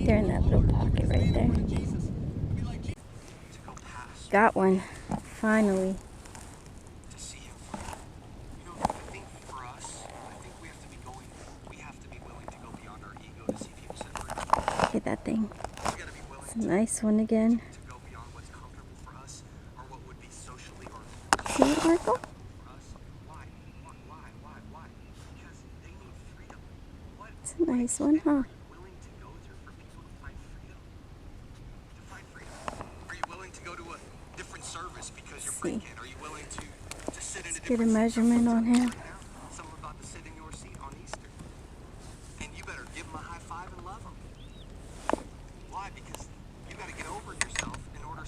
They're in that little pocket right there. Got one, finally. Look at that thing. It's a nice one again. See it, Marco? It's a nice one, huh? See. Let's get a measurement on him.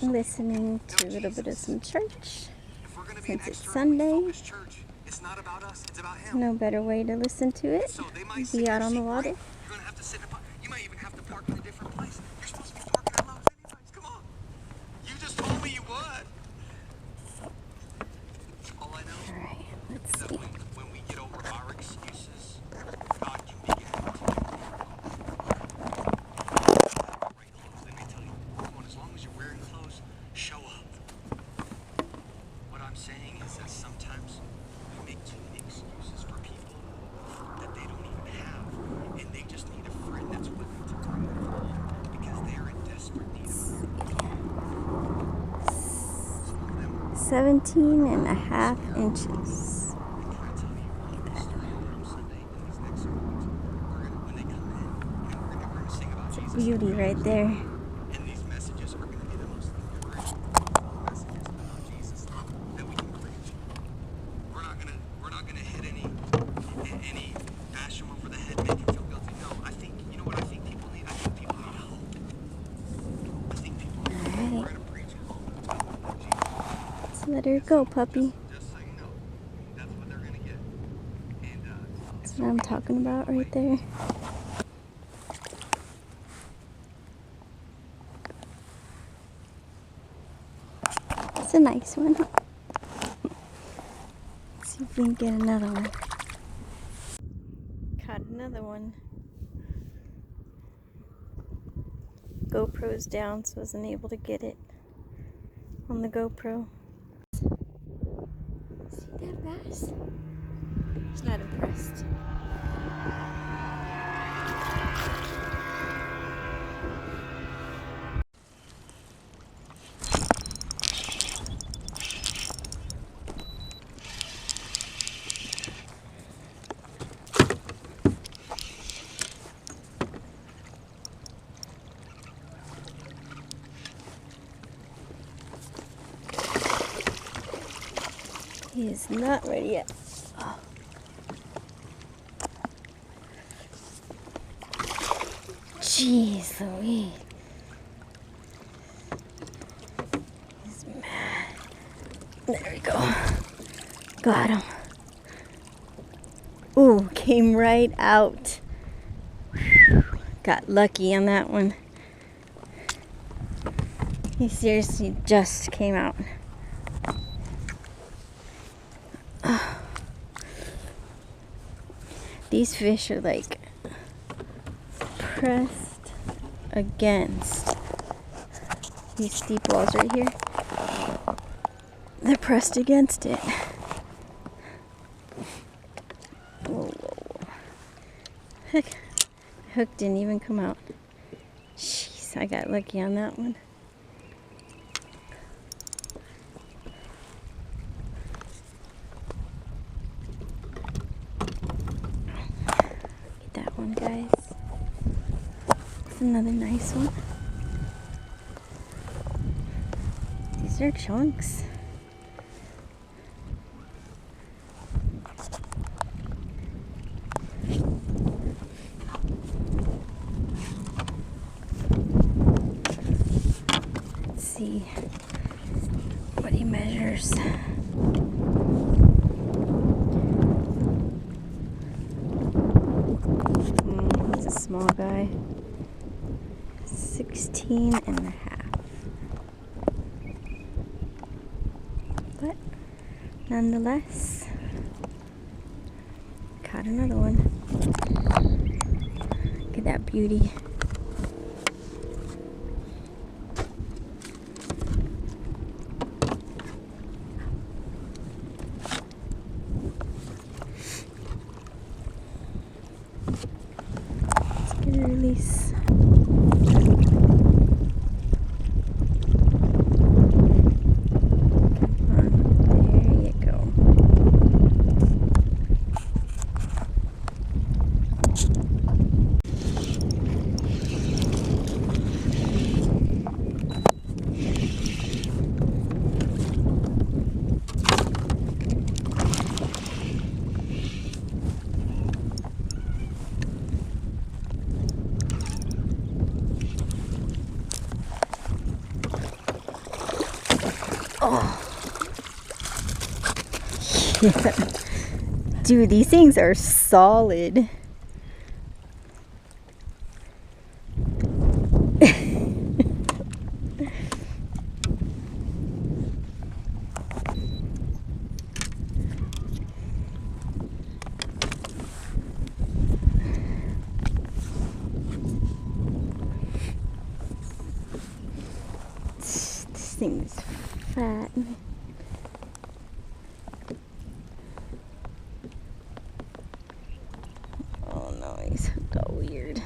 Listening to a little bit of some church since it's Sunday. No better way to listen to it. Be out on the water. You might even have to park in a different place. You're supposed to be parking at Lowe's anyways. Come on. You just told me you would. All I know Let's is that see. when we get over our excuses, God can begin to do right clothes. Let me tell you, come on, as long as you're wearing clothes, show up. What I'm saying is that sometimes we make too many excuses for people that they don't even have, and they just need a friend that's willing to bring them along because they're in desperate need of it. 17.5 inches. It's a beauty right there. And these messages are going to be the most important messages about Jesus that we can preach. We're not gonna hit any bash them over the head, make them feel guilty. No, I think you know what I think people need. I think people need hope. I think people need hope. We're gonna preach hope. Let's let her go, puppy. Just so you know, that's what they're gonna get. And That's what I'm talking about right there. It's a nice one. Let's see if we can get another one. Caught another one. GoPro's down, so I wasn't able to get it on the GoPro. See that bass? He's not impressed. He is not ready yet. Oh. Jeez Louise. He's mad. There we go. Got him. Ooh, came right out. Whew. Got lucky on that one. He seriously just came out. These fish are like pressed against these steep walls right here. They're pressed against it. Whoa, whoa, whoa. Heck, the hook didn't even come out. Jeez, I got lucky on that one. That one, guys. It's another nice one. These are chunks. Let's see what he measures. He's a small guy. 16.5. But nonetheless, caught another one. Look at that beauty. release. There you go. Oh. Yeah. Dude, these things are solid. This thing's fat. Oh no, he's hooked all weird.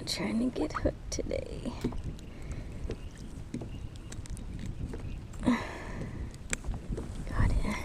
Trying to get hooked today. Got it.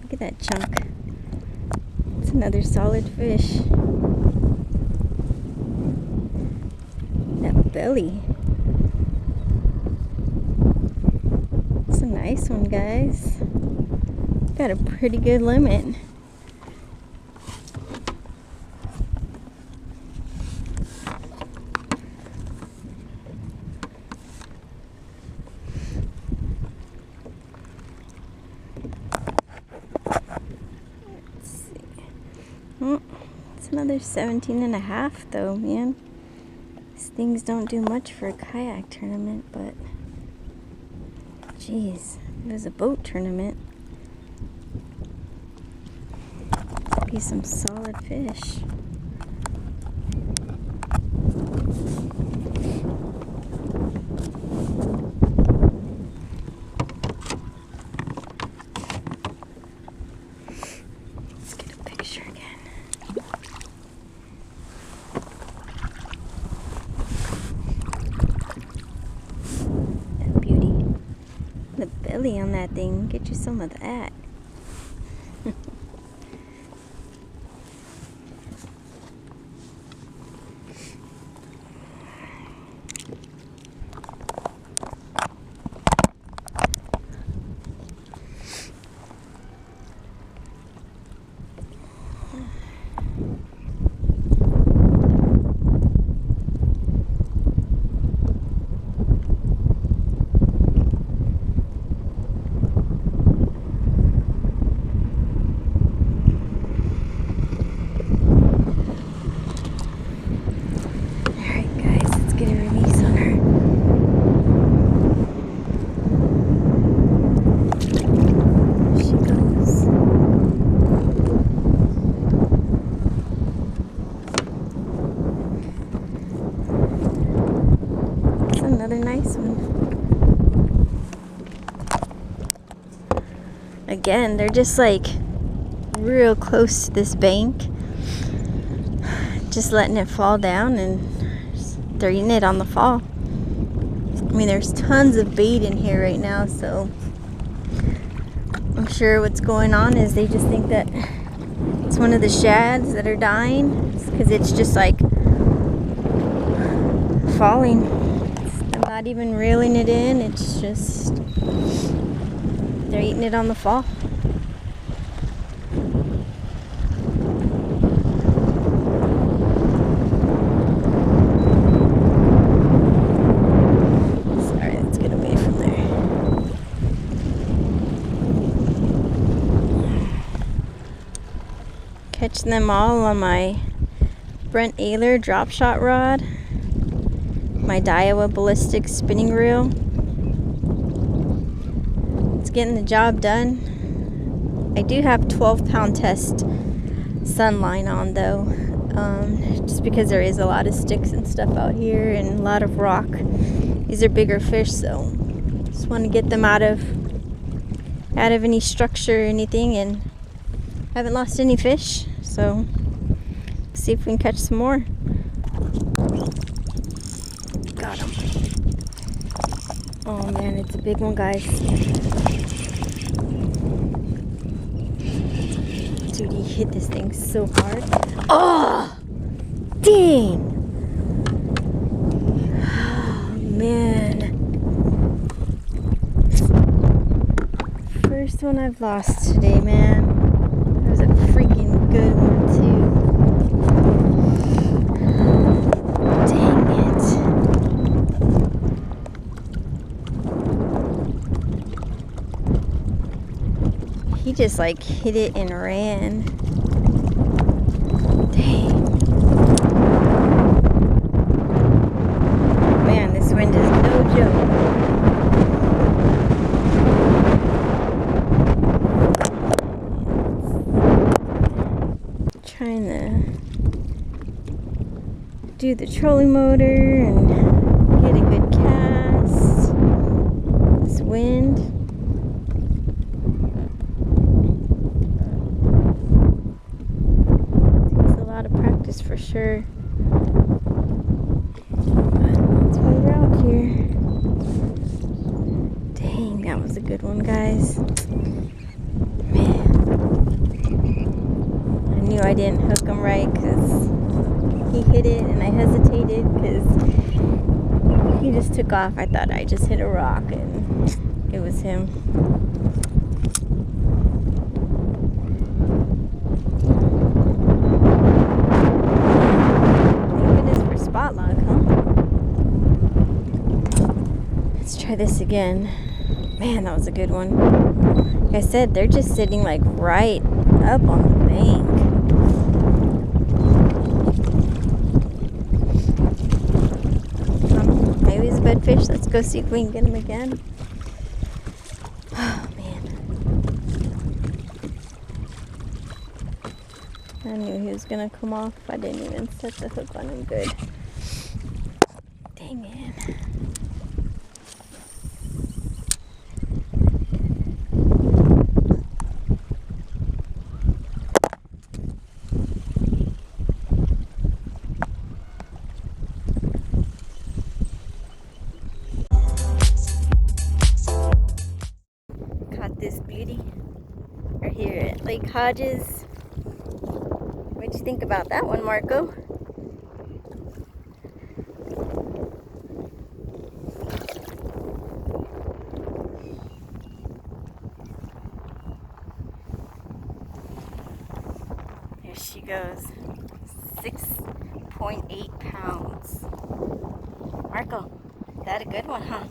Look at that chunk. It's another solid fish. That belly. It's a nice one, guys. Got a pretty good limit. It's another 17 and a half though, man. These things don't do much for a kayak tournament, but geez, it was a boat tournament. Be some solid fish. Let's get a picture again. The belly on that thing, get you some of that. Another nice one. Again, they're just like real close to this bank. Just letting it fall down and they're eating it on the fall. I mean, there's tons of bait in here right now, so I'm sure what's going on is they just think that it's one of the shads that are dying because it's just like falling. I'm not even reeling it in, it's just they're eating it on the fall. Catching them all on my Brent Ayler drop shot rod, my Daiwa ballistic spinning reel. It's getting the job done. I do have 12-pound test sunline on though, just because there is a lot of sticks and stuff out here and a lot of rock. These are bigger fish, so just want to get them out of any structure or anything, and haven't lost any fish, so see if we can catch some more. Got him. Oh man, it's a big one, guys. Dude, he hit this thing so hard. Oh! Dang! Oh, man. First one I've lost today, man. That was a freaking good one, too. Dang it. He just like hit it and ran. Dang. Man, this wind is no joke. Trying to do the trolling motor and get a good cast. This wind. Takes a lot of practice for sure. But that's why we're out here. Dang, that was a good one, guys. I knew I didn't hook him right because he hit it and I hesitated because he just took off. I thought I just hit a rock and it was him. Thank goodness for spot log, huh? Let's try this again. Man, that was a good one. Like I said, they're just sitting like right up on the bank. Maybe he's a bedfish. Let's go see if we can get him again. Oh man, I knew he was gonna come off. I didn't even set the hook on him good. Dang it. This beauty right here at Lake Hodges. What'd you think about that one, Marco? There she goes. 6.8 pounds. Marco, that a good one, huh?